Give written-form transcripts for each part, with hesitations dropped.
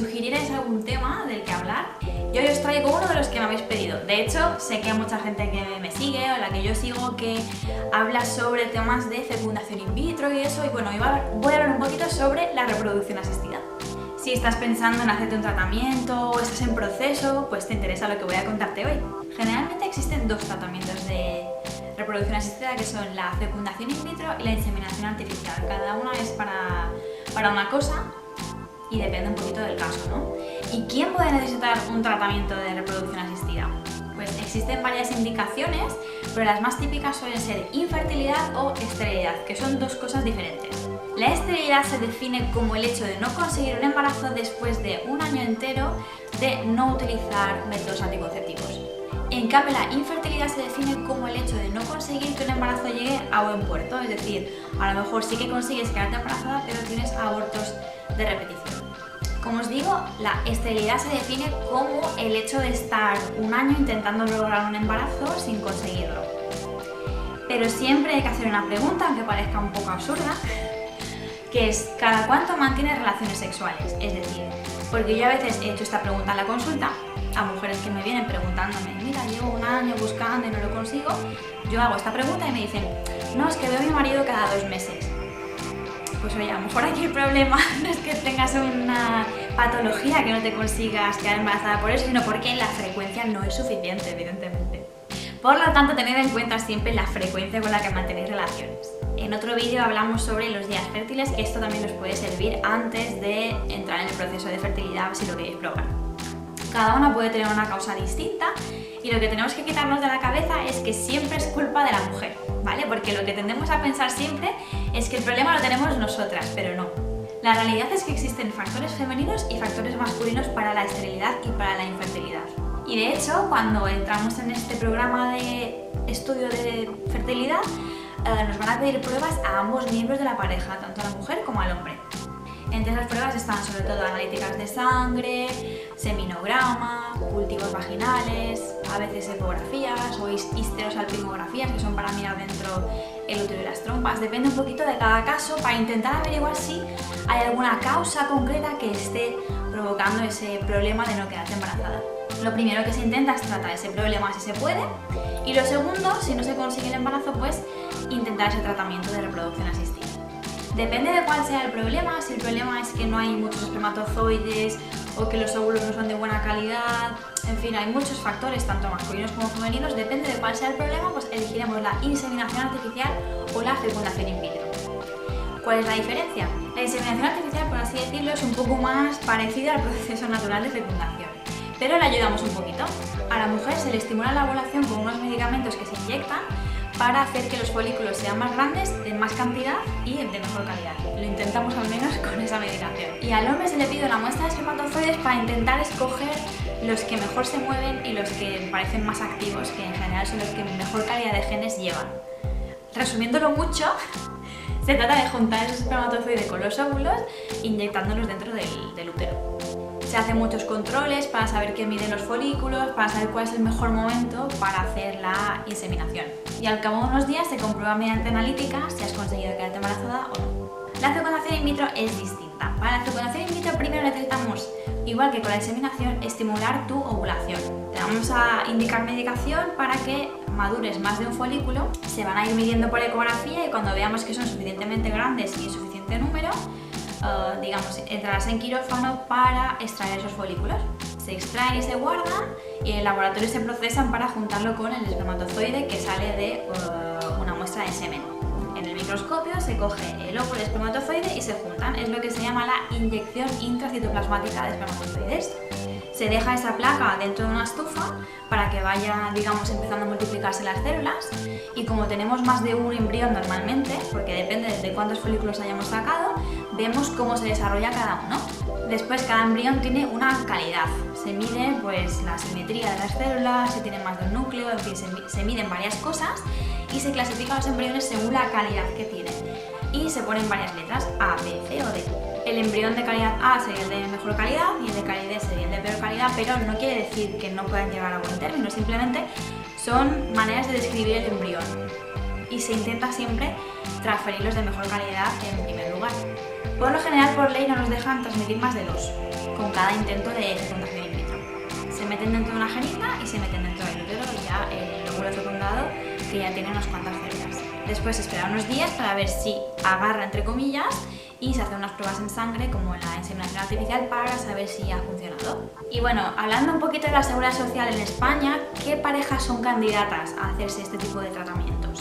sugirierais algún tema del que hablar, yo os traigo uno de los que me habéis pedido. De hecho, sé que hay mucha gente que me sigue o la que yo sigo que habla sobre temas de fecundación in vitro y eso, y bueno, voy a hablar un poquito sobre la reproducción asistida. Si estás pensando en hacerte un tratamiento o estás en proceso, pues te interesa lo que voy a contarte hoy. Generalmente existen dos tratamientos de reproducción asistida, que son la fecundación in vitro y la inseminación artificial. Cada una es para una cosa y depende un poquito del caso, ¿no? ¿Y quién puede necesitar un tratamiento de reproducción asistida? Pues existen varias indicaciones, pero las más típicas suelen ser infertilidad o esterilidad, que son dos cosas diferentes. La esterilidad se define como el hecho de no conseguir un embarazo después de un año entero de no utilizar métodos anticonceptivos. En cambio, la infertilidad se define como el hecho de no conseguir que un embarazo llegue a buen puerto, es decir, a lo mejor sí que consigues quedarte embarazada, pero tienes abortos de repetición. Como os digo, la esterilidad se define como el hecho de estar un año intentando lograr un embarazo sin conseguirlo. Pero siempre hay que hacer una pregunta, aunque parezca un poco absurda, que es ¿cada cuánto mantienes relaciones sexuales? Es decir, porque yo a veces he hecho esta pregunta en la consulta a mujeres que me vienen preguntándome, mira, llevo un año buscando y no lo consigo. Yo hago esta pregunta y me dicen, no, es que veo a mi marido cada 2 meses. Pues oye, a lo mejor aquí el problema no es que tengas una patología que no te consigas quedar embarazada por eso, sino porque la frecuencia no es suficiente, evidentemente. Por lo tanto, tened en cuenta siempre la frecuencia con la que mantenéis relaciones. En otro vídeo hablamos sobre los días fértiles, que esto también os puede servir antes de entrar en el proceso de fertilidad si lo queréis probar. Cada una puede tener una causa distinta y lo que tenemos que quitarnos de la cabeza es que siempre es culpa de la mujer, ¿vale? Porque lo que tendemos a pensar siempre es que el problema lo tenemos nosotras, pero no. La realidad es que existen factores femeninos y factores masculinos para la esterilidad y para la infertilidad. Y de hecho, cuando entramos en este programa de estudio de fertilidad, nos van a pedir pruebas a ambos miembros de la pareja, tanto a la mujer como al hombre. Entre esas pruebas están sobre todo analíticas de sangre, seminograma, cultivos vaginales, a veces ecografías o histerosalpingografías, que son para mirar dentro el útero y las trompas. Depende un poquito de cada caso para intentar averiguar si hay alguna causa concreta que esté provocando ese problema de no quedarte embarazada. Lo primero que se intenta es tratar ese problema si se puede, y lo segundo, si no se consigue el embarazo, pues intentar ese tratamiento de reproducción asistida. Depende de cuál sea el problema. Si el problema es que no hay muchos espermatozoides o que los óvulos no son de buena calidad, en fin, hay muchos factores, tanto masculinos como femeninos. Depende de cuál sea el problema, pues elegiremos la inseminación artificial o la fecundación in vitro. ¿Cuál es la diferencia? La inseminación artificial, por así decirlo, es un poco más parecida al proceso natural de fecundación, pero le ayudamos un poquito. A la mujer se le estimula la ovulación con unos medicamentos que se inyectan para hacer que los folículos sean más grandes, de más cantidad y de mejor calidad. Lo intentamos al menos con esa medicación. Y al hombre se le pide una muestra de espermatozoides para intentar escoger los que mejor se mueven y los que parecen más activos, que en general son los que mejor calidad de genes llevan. Resumiéndolo mucho, se trata de juntar esos espermatozoides con los óvulos inyectándolos dentro del útero. Se hacen muchos controles para saber qué miden los folículos, para saber cuál es el mejor momento para hacer la inseminación. Y al cabo de unos días se comprueba mediante analítica si has conseguido quedarte embarazada o no. La fecundación in vitro es distinta. Para la fecundación in vitro primero necesitamos, igual que con la inseminación, estimular tu ovulación. Te vamos a indicar medicación para que madures más de un folículo. Se van a ir midiendo por ecografía y cuando veamos que son suficientemente grandes y en suficiente número, digamos, entrarás en quirófano para extraer esos folículos. Se extraen y se guardan y en el laboratorio se procesan para juntarlo con el espermatozoide que sale de una muestra de semen. En el microscopio se coge el óvulo y el espermatozoide y se juntan. Es lo que se llama la inyección intracitoplasmática de espermatozoides. Se deja esa placa dentro de una estufa para que vaya, digamos, empezando a multiplicarse las células, y como tenemos más de un embrión normalmente, porque depende de cuántos folículos hayamos sacado, vemos cómo se desarrolla cada uno. Después cada embrión tiene una calidad, se mide pues la simetría de las células, si tienen más de un núcleo, en fin, se miden varias cosas y se clasifican los embriones según la calidad que tienen y se ponen varias letras, A, B, C o D. El embrión de calidad A sería el de mejor calidad y el de calidad D sería el de peor calidad, pero no quiere decir que no puedan llegar a buen término, simplemente son maneras de describir el embrión y se intenta siempre transferirlos de mejor calidad en primer lugar. Por lo general, por ley, no nos dejan transmitir más de 2 con cada intento de fecundación in vitro. Se meten dentro de una jeringa y se meten dentro del útero y ya el óvulo fecundado, que ya tiene unas cuantas células. Después esperar unos días para ver si agarra, entre comillas, y se hacen unas pruebas en sangre como la inseminación artificial para saber si ha funcionado. Y bueno, hablando un poquito de la seguridad social en España, ¿qué parejas son candidatas a hacerse este tipo de tratamientos?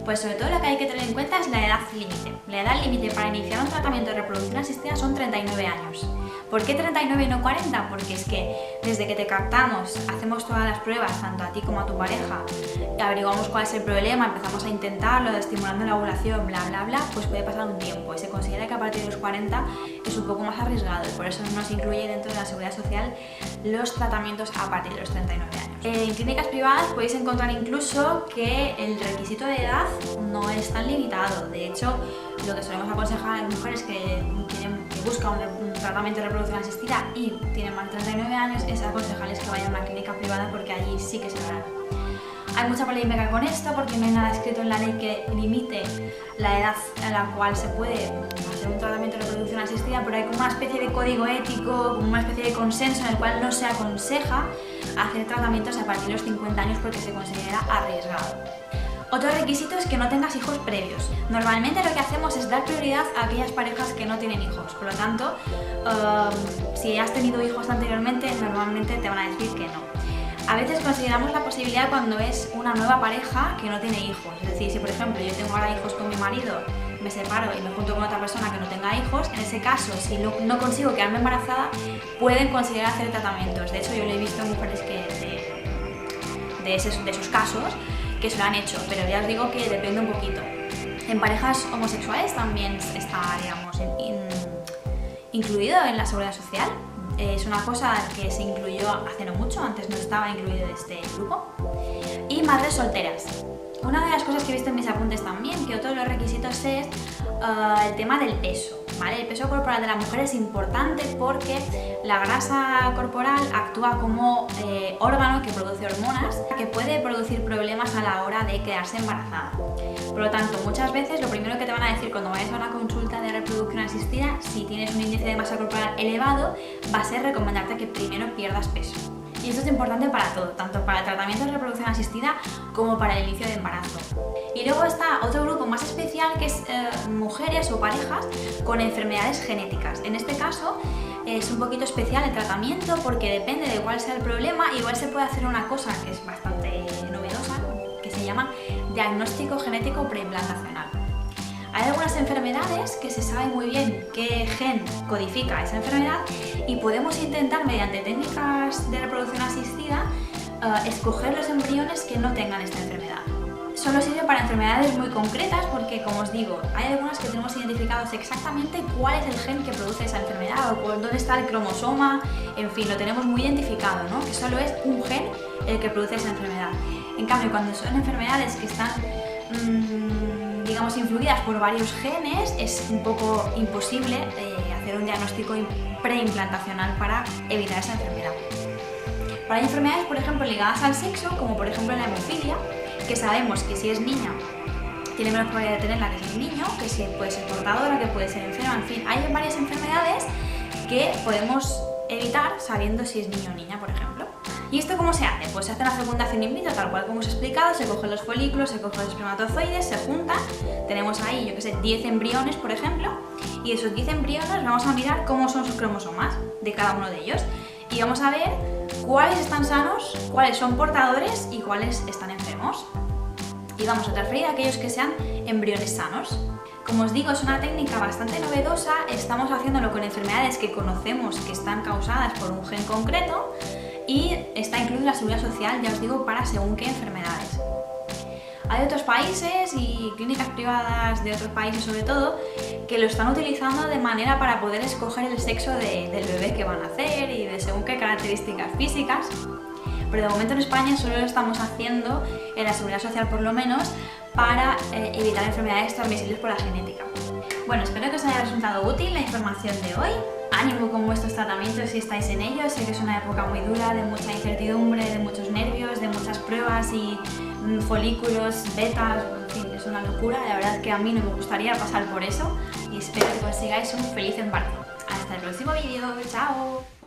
Pues sobre todo lo que hay que tener en cuenta es la edad límite. La edad límite para iniciar un tratamiento de reproducción asistida son 39 años. ¿Por qué 39 y no 40? Porque es que desde que te captamos, hacemos todas las pruebas, tanto a ti como a tu pareja, averiguamos cuál es el problema, empezamos a intentarlo, estimulando la ovulación, bla bla bla, pues puede pasar un tiempo y se considera que a partir de los 40 es un poco más arriesgado y por eso no se incluye dentro de la seguridad social los tratamientos a partir de los 39 años. En clínicas privadas podéis encontrar incluso que el requisito de edad no es tan limitado. De hecho, lo que solemos aconsejar a las mujeres que buscan un tratamiento de reproducción asistida y tienen más de 39 años es aconsejarles que vayan a una clínica privada porque allí sí que se lo harán. Hay mucha polémica con esto porque no hay nada escrito en la ley que limite la edad a la cual se puede hacer un tratamiento de reproducción asistida, pero hay como una especie de código ético, como una especie de consenso en el cual no se aconseja hacer tratamientos a partir de los 50 años porque se considera arriesgado. Otro requisito es que no tengas hijos previos. Normalmente lo que hacemos es dar prioridad a aquellas parejas que no tienen hijos. Por lo tanto, si has tenido hijos anteriormente, normalmente te van a decir que no. A veces consideramos la posibilidad cuando es una nueva pareja que no tiene hijos. Es decir, si por ejemplo yo tengo ahora hijos con mi marido, me separo y me junto con otra persona que no tenga hijos, en ese caso, si no consigo quedarme embarazada, pueden considerar hacer tratamientos. De hecho, yo lo he visto en mujeres de esos casos que se lo han hecho, pero ya os digo que depende un poquito. En parejas homosexuales también está, digamos, incluido en la seguridad social. Es una cosa que se incluyó hace no mucho, antes no estaba incluido en este grupo. Y madres solteras. Una de las cosas que he visto en mis apuntes también, que otro de los requisitos es el tema del peso, ¿vale? El peso corporal de la mujer es importante porque la grasa corporal actúa como órgano que produce hormonas que puede producir problemas a la hora de quedarse embarazada. Por lo tanto, muchas veces lo primero que te van a decir cuando vayas a una consulta de reproducción asistida, si tienes un índice de masa corporal elevado, va a ser recomendarte que primero pierdas peso. Y esto es importante para todo, tanto para el tratamiento de reproducción asistida como para el inicio de embarazo. Y luego está otro grupo más especial que es mujeres o parejas con enfermedades genéticas. En este caso es un poquito especial el tratamiento porque depende de cuál sea el problema. Igual se puede hacer una cosa que es bastante novedosa, que se llama diagnóstico genético preimplantacional. Hay algunas enfermedades que se sabe muy bien qué gen codifica esa enfermedad y podemos intentar mediante técnicas de reproducción asistida escoger los embriones que no tengan esta enfermedad. Solo sirve para enfermedades muy concretas porque, como os digo, hay algunas que tenemos identificados exactamente cuál es el gen que produce esa enfermedad o dónde está el cromosoma, en fin, lo tenemos muy identificado, ¿no? Que solo es un gen el que produce esa enfermedad. En cambio, cuando son enfermedades que están digamos, influidas por varios genes, es un poco imposible hacer un diagnóstico preimplantacional para evitar esa enfermedad. Pero hay enfermedades, por ejemplo, ligadas al sexo, como por ejemplo la hemofilia, que sabemos que si es niña tiene menos probabilidad de tenerla que si es niño, que si puede ser portadora, que puede ser enferma, en fin, hay varias enfermedades que podemos evitar sabiendo si es niño o niña, por ejemplo. ¿Y esto cómo se hace? Pues se hace una fecundación in vitro, tal cual como os he explicado, se cogen los folículos, se cogen los espermatozoides, se juntan, tenemos ahí, yo que sé, 10 embriones, por ejemplo, y de esos 10 embriones vamos a mirar cómo son sus cromosomas de cada uno de ellos y vamos a ver cuáles están sanos, cuáles son portadores y cuáles están enfermos. Y vamos a transferir a aquellos que sean embriones sanos. Como os digo, es una técnica bastante novedosa, estamos haciéndolo con enfermedades que conocemos que están causadas por un gen concreto y está incluido en la seguridad social, ya os digo, para según qué enfermedades. Hay otros países y clínicas privadas de otros países sobre todo que lo están utilizando de manera para poder escoger el sexo del bebé que van a hacer y de según qué características físicas. Pero de momento en España solo lo estamos haciendo, en la seguridad social por lo menos, para evitar enfermedades transmisibles por la genética. Bueno, espero que os haya resultado útil la información de hoy. Ánimo con vuestros tratamientos si estáis en ellos, sé que es una época muy dura, de mucha incertidumbre, de muchos nervios, de muchas pruebas y folículos, betas, en fin, es una locura. La verdad que a mí no me gustaría pasar por eso y espero que consigáis un feliz embarazo. Hasta el próximo vídeo, chao.